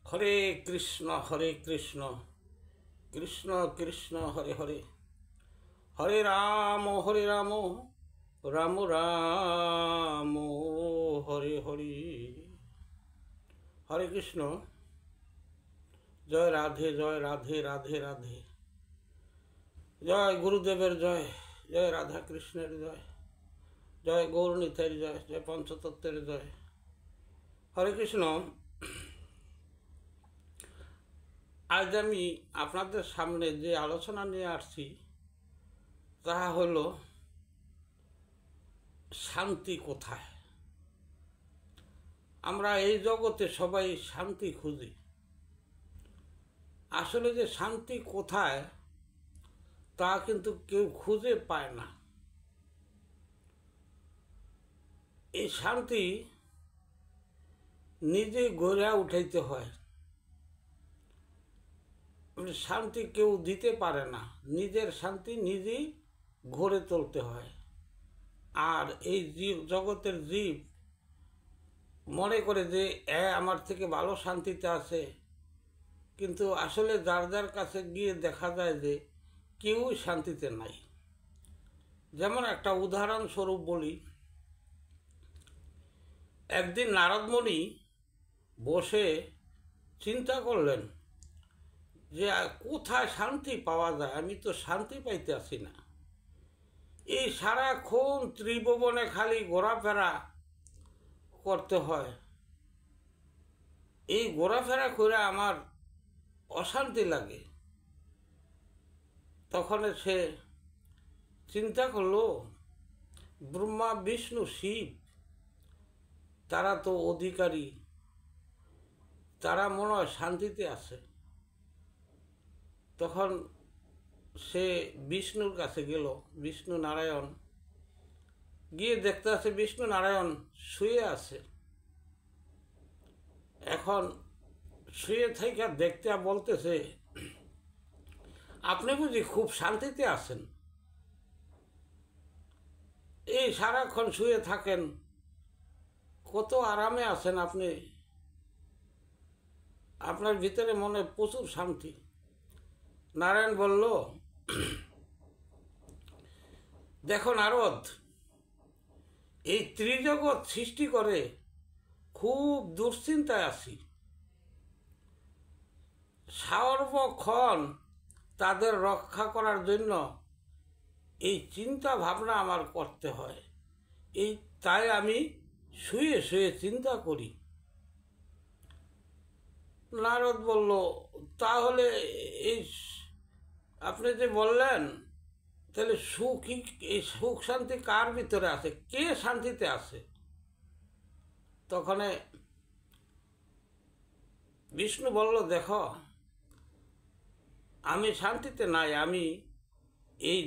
হরে কৃষ্ণ কৃষ্ণ কৃষ্ণ হরে হরে, হরে রাম রাম রাম হরে হরে। হরে কৃষ্ণ। জয় রাধে রাধে রাধে। জয় গুরুদেবের জয়, জয় রাধা কৃষ্ণের জয়, জয় গৌরনীতের জয়, জয় পঞ্চতত্ত্বের জয়। হরে কৃষ্ণ। আজ আমি আপনাদের সামনে যে আলোচনা নিয়ে আসছি তাহা হল শান্তি কোথায়। আমরা এই জগতে সবাই শান্তি খুঁজি, আসলে যে শান্তি কোথায় তা কিন্তু কেউ খুঁজে পায় না। এই শান্তি নিজে গড়ে উঠাইতে হয়, শান্তি কেউ দিতে পারে না, নিজের শান্তি নিজেই গড়ে তুলতে হয়। আর এই জীব জগতের জীব মনে করে যে আমার থেকে ভালো শান্তিতে আছে, কিন্তু আসলে যার যার কাছে গিয়ে দেখা যায় যে কেউই শান্তিতে নাই। যেমন একটা উদাহরণস্বরূপ বলি, একদিন নারদমণি বসে চিন্তা করলেন যে কোথায় শান্তি পাওয়া যায়, আমি তো শান্তি পাইতে আসি না। এই সারাক্ষণ ত্রিভুবনে খালি ঘোরাফেরা করতে হয়, এই ঘোরাফেরা করে আমার অশান্তি লাগে। তখন সে চিন্তা করলো, ব্রহ্মা বিষ্ণু শিব তারা তো অধিকারী, তারা মনে হয় শান্তিতে আছে। তখন সে বিষ্ণুর কাছে গেল, বিষ্ণু নারায়ণ গিয়ে দেখতে আছে বিষ্ণু নারায়ণ শুয়ে আছে। এখন শুয়ে থেকে দেখতে বলতেছে, আপনি বুঝি খুব শান্তিতে আছেন, এই সারাক্ষণ শুয়ে থাকেন, কত আরামে আছেন আপনি, আপনার ভিতরে মনে প্রচুর শান্তি। নারায়ণ বলল, দেখো নারদ, এই ত্রিজগৎ সৃষ্টি করে খুব দুশ্চিন্তায় আছি, সর্বক্ষণ তাদের রক্ষা করার জন্য এই চিন্তা ভাবনা আমার করতে হয়, এই তাই আমি শুয়ে শুয়ে চিন্তা করি। নারদ বলল, তাহলে এই আপনি যে বললেন, তাহলে এই সুখ শান্তি কার ভিতরে আছে, কে শান্তিতে আছে? তখন বিষ্ণু বলল, দেখো আমি শান্তিতে নাই, আমি এই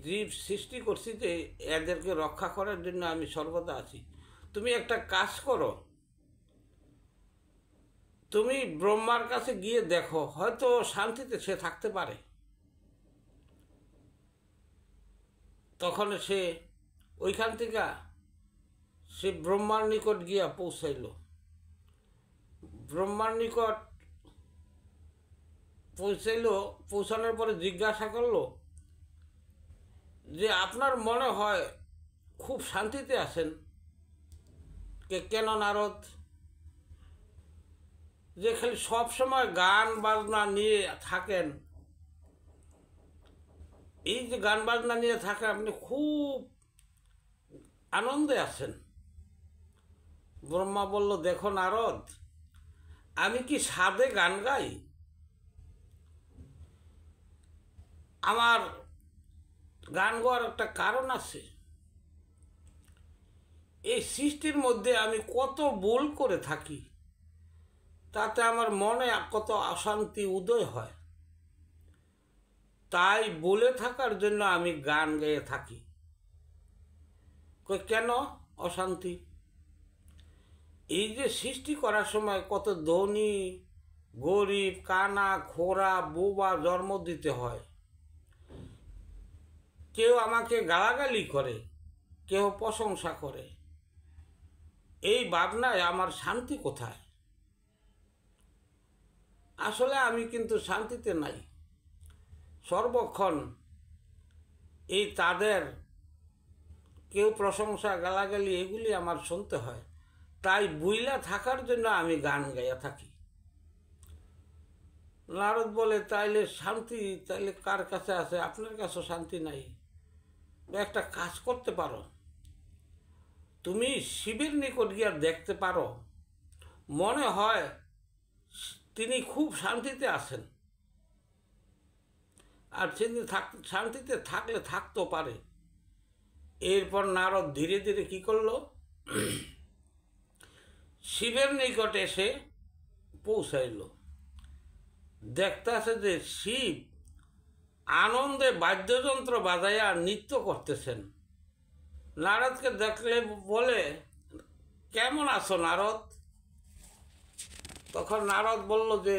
জীব সৃষ্টি করছি যে এদেরকে রক্ষা করার জন্য আমি সর্বদা আছি। তুমি একটা কাজ করো, তুমি ব্রহ্মার কাছে গিয়ে দেখো, হয়তো শান্তিতে সে থাকতে পারে। তখন সে ওইখান থেকে সে ব্রহ্মার নিকট গিয়া পৌঁছাইল। ব্রহ্মার নিকট পৌঁছানোর পরে জিজ্ঞাসা করলো যে আপনার মনে হয় খুব শান্তিতে আছেন, কেন নারদ? যে খালি সবসময় গান বাজনা নিয়ে থাকেন, এই যে গান বাজনা নিয়ে থাকেন, আপনি খুব আনন্দে আছেন। ব্রহ্মা বলল, দেখো নারদ, আমি কি সাধে গান গাই? আমার গান গাওয়ার একটা কারণ আছে। এই সৃষ্টির মধ্যে আমি কত ভুল করে থাকি, তাতে আমার মনে কত অশান্তি উদয় হয়, তাই বলে থাকার জন্য আমি গান গেয়ে থাকি। কেন অশান্তি? এই যে সৃষ্টি করার সময় কত ধনী গরিব কানা খোরা বোবা জন্ম দিতে হয়, কেউ আমাকে গালাগালি করে, কেউ প্রশংসা করে, এই ভাবনায় আমার শান্তি কোথায়? আসলে আমি কিন্তু শান্তিতে নাই, সর্বক্ষণ এই তাদের কেউ প্রশংসা গালাগালি এগুলি আমার শুনতে হয়, তাই বুইলা থাকার জন্য আমি গান গাইয়া থাকি। নারদ বলে, তাইলে শান্তি তাইলে কার কাছে আছে? আপনার কাছেও শান্তি নাই। একটা কাজ করতে পারো, তুমি শিবের নিকট গিয়া দেখতে পারো, মনে হয় তিনি খুব শান্তিতে আছেন, আর তিনি শান্তিতে থাকলে থাকতেও পারে। এরপর নারদ ধীরে ধীরে কি করলো, শিবের নিকট এসে পৌঁছাইল। দেখতে আছে যে শিব আনন্দে বাদ্যযন্ত্র বাজাইয়া নৃত্য করতেছেন। নারদকে দেখলে বলে, কেমন আছো নারদ? তখন নারদ বলল যে,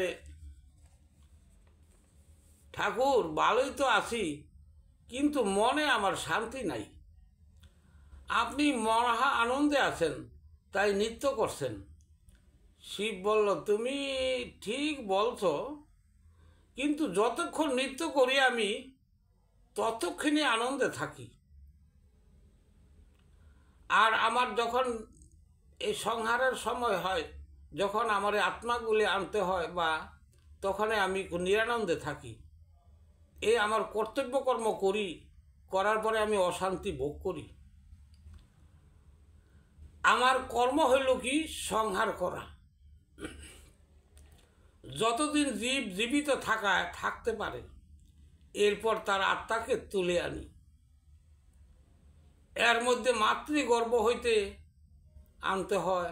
ঠাকুর ভালোই তো আছি, কিন্তু মনে আমার শান্তি নাই। আপনি মহা আনন্দে আছেন, তাই নৃত্য করছেন। শিব বলল, তুমি ঠিক বলছো, কিন্তু যতক্ষণ নৃত্য করি আমি ততক্ষণই আনন্দে থাকি। আর আমার যখন এই সংহারের সময় হয়, যখন আমার আত্মাগুলি আনতে হয় বা তখন আমি নিরানন্দে থাকি। এই আমার কর্তব্যকর্ম করি, করার পরে আমি অশান্তি ভোগ করি। আমার কর্ম হইল কি সংহার করা। যতদিন জীব জীবিত থাকতে পারে, এরপর তার আত্মাকে তুলে আনি। এর মধ্যে মাতৃগর্ভ হইতে আনতে হয়,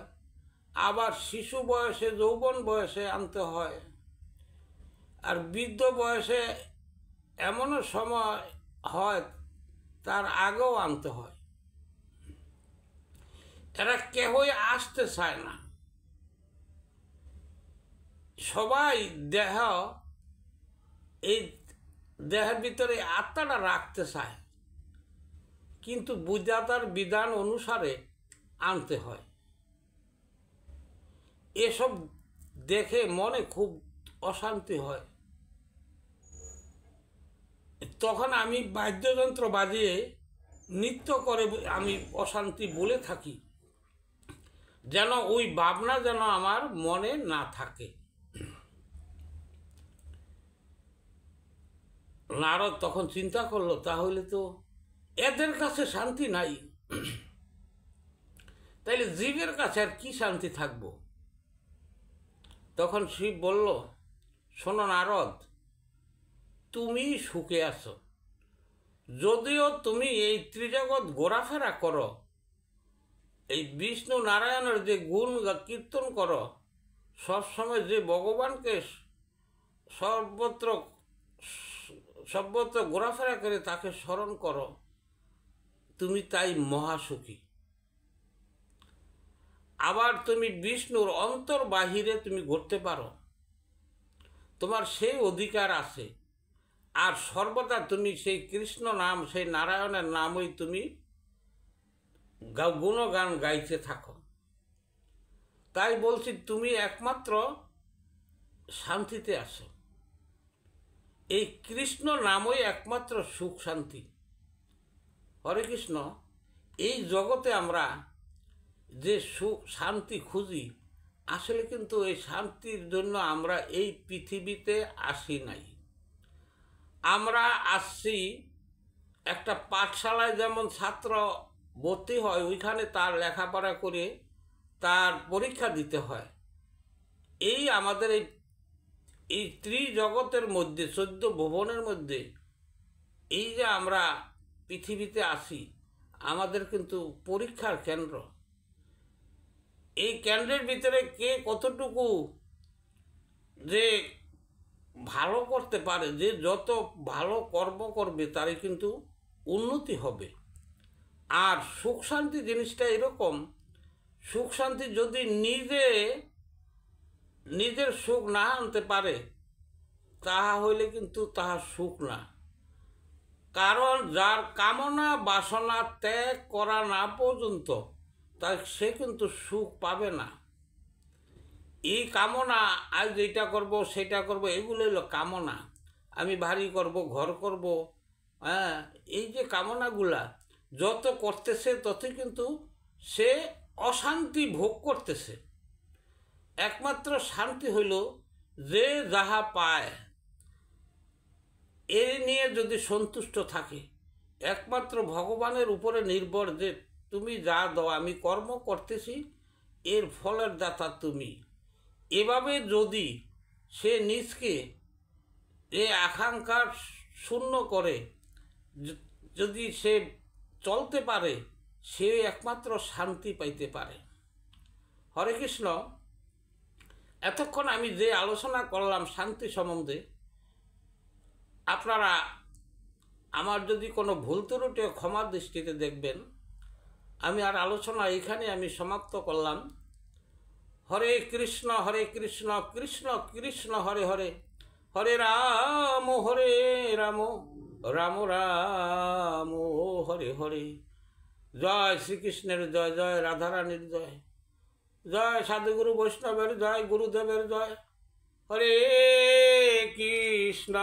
আবার শিশু বয়সে যৌবন বয়সে আনতে হয়, আর বৃদ্ধ বয়সে এমনও সময় হয় তার আগেও আনতে হয়। এরা কেহই আসতে চায় না, সবাই এই দেহের ভিতরে আত্মাটা রাখতে চায়, কিন্তু বিধাতার বিধান অনুসারে আনতে হয়। এসব দেখে মনে খুব অশান্তি হয়। তখন আমি বাদ্যযন্ত্র বাজিয়ে নৃত্য করে আমি অশান্তি বলে থাকি, যেন ওই ভাবনা যেন আমার মনে না থাকে। নারদ তখন চিন্তা করলো, তাহলে তো এদের কাছে শান্তি নাই, তাইলে জীবের কাছে আর কি শান্তি থাকবো? তখন শিব বলল, শোনো নারদ, তুমি সুখে আছো, যদিও তুমি এই ত্রিজগৎ ঘোরাফেরা করো, এই বিষ্ণু নারায়ণের যে গুণ কীর্তন করো, সবসময় যে ভগবানকে সর্বত্র ঘোরাফেরা করে তাকে স্মরণ করো, তুমি তাই মহাসুখী। আবার তুমি বিষ্ণুর অন্তর বাহিরে তুমি ঘুরতে পারো, তোমার সেই অধিকার আছে। আর সর্বদা তুমি সেই কৃষ্ণ নাম, সেই নারায়ণের নামই তুমি গুণগান গাইতে থাকো। তাই বলছি, তুমি একমাত্র শান্তিতে আছো। এই কৃষ্ণ নামই একমাত্র সুখ শান্তি। হরে কৃষ্ণ। এই জগতে আমরা যে সুখ শান্তি খুঁজি, আসলে কিন্তু এই শান্তির জন্য আমরা এই পৃথিবীতে আসি নাই। আমরা আসছি একটা পাঠশালায়, যেমন ছাত্র ভর্তি হয়, ওইখানে তার লেখাপড়া করে তার পরীক্ষা দিতে হয়। এই আমাদের এই ত্রিজগতের মধ্যে, 14 ভুবনের মধ্যে এই যে আমরা পৃথিবীতে আসি, আমাদের কিন্তু পরীক্ষার কেন্দ্র। এই কেন্দ্রের ভিতরে কে কতটুকু যে ভালো করতে পারে, যে যত ভালো কর্ম করবে তারই কিন্তু উন্নতি হবে। আর সুখ শান্তি জিনিসটা এরকম, সুখ শান্তি যদি নিজের সুখ না আনতে পারে, তাহা হইলে কিন্তু তাহা সুখ না। কারণ যার কামনা বাসনা ত্যাগ করা না পর্যন্ত সে কিন্তু সুখ পাবে না। এই কামনা, আজ এইটা করব সেটা করব, এগুলো হলো কামনা। আমি বাড়ি করব, ঘর করব, হ্যাঁ, এই যে কামনাগুলা যত করতেছে ততই কিন্তু সে অশান্তি ভোগ করতেছে। একমাত্র শান্তি হইল যে যাহা পায় এ নিয়ে যদি সন্তুষ্ট থাকে, একমাত্র ভগবানের উপরে নির্ভর, যে তুমি যা দাও, আমি কর্ম করতেছি, এর ফলের দাতা তুমি। এভাবে যদি সে নিজকে এ আকাঙ্ক্ষার শূন্য করে যদি সে চলতে পারে, সে একমাত্র শান্তি পাইতে পারে। হরে কৃষ্ণ। এতক্ষণ আমি যে আলোচনা করলাম শান্তি সম্বন্ধে, আপনারা আমার যদি কোনো ভুল ত্রুটি ক্ষমার দৃষ্টিতে দেখবেন। আমি আর আলোচনা এইখানে আমি সমাপ্ত করলাম। হরে কৃষ্ণ কৃষ্ণ কৃষ্ণ হরে হরে, হরে রাম রাম রাম হরে হরে। জয় শ্রীকৃষ্ণের জয়, জয় রাধারানীর জয়, জয় সাধুগুরু বৈষ্ণবের জয়, গুরুদেবের জয়। হরে কৃষ্ণ